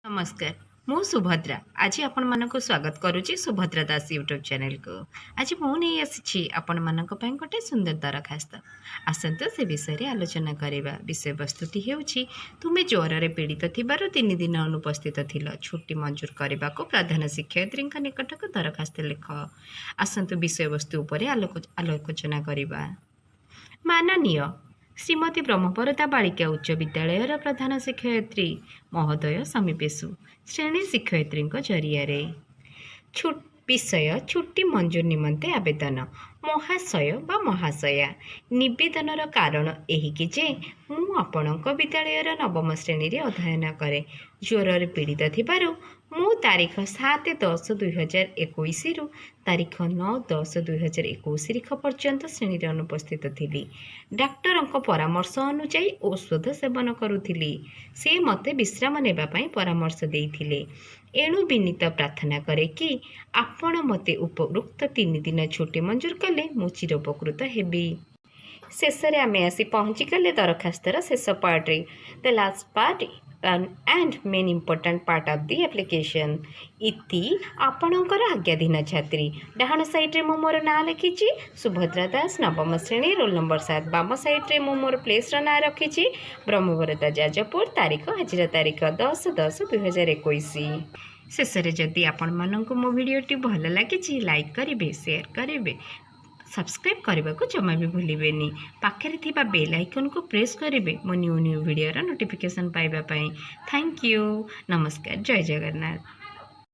नमस्कार मु सुभद्रा आज आपण मानक स्वागत करुच्ची सुभद्रा दास यूट्यूब चैनल को। आज मु नहीं आसी आपण मानक पई गोटे सुंदर दरखास्त आसतु से विषय आलोचना करवा। विषय वस्तुटी हेउछि तुमे ज्वर रे पीड़ित थिबारु 3 दिन अनुपस्थित थिल छुट्टी मंजूर करने को प्रधान शिक्षयित्री निकटक दरखास्त लिख। आसतु विषय वस्तु उपरे आलोचना करवा। माननीय श्रीमती ब्रह्मपरता बालिका उच्च विद्यालयर प्रधान शिक्षयित्री महोदय समीपेशु श्रेणी शिक्षयित्री जरिया विषय छुट्टी मंजूर निमंते आवेदन। महाशय बा महाशया नवेदनर कारण एहिकी जे मु आपणक विद्यालयर नवम श्रेणी रे अध्ययन करे ज्वर पीड़ित थिबारु मु तारीख 7/10/2021 रु तारीख 9/10/2021 पर्यंत श्रेणी रे अनुपस्थित थिली। डाक्टर परामर्श अनुसार औषध सेवन करुथिली। से मते विश्राम नेबा पई परामर्श देइथिले। एणु विनीत प्रार्थना करे कि आपण मते उपरोक्त 3 दिन छुट्टी मंजूर कले मु चिर उपकृत हेबी। शेष रे आमे आसी पहुंची गले दरखास्तर शेष पार्ट रे। The last part and main important part of the application इति आपणकर आज्ञाधीन छात्री। डाहाण साइड रे मु मोर ना लिखिछि सुभद्रा दास नवम श्रेणी रोल नंबर 7। बाम साइड रे मु मोर प्लेस रो ना रखिछि ब्रह्मपरता जाजपुर। तारीख हाजिरा तारीख 10/10/2021। शेष रे जदि आपण माननकु मो वीडियोटी भल लागिछि लाइक करिवे शेयर करिवे सब्सक्राइब करने को जमा भी भूलें। पाखे थिबा बेल आइकन को प्रेस करेंगे मो न्यू वीडियो नोटिफिकेशन पाइबा पाई। Thank you. नमस्कार। जय जगन्नाथ।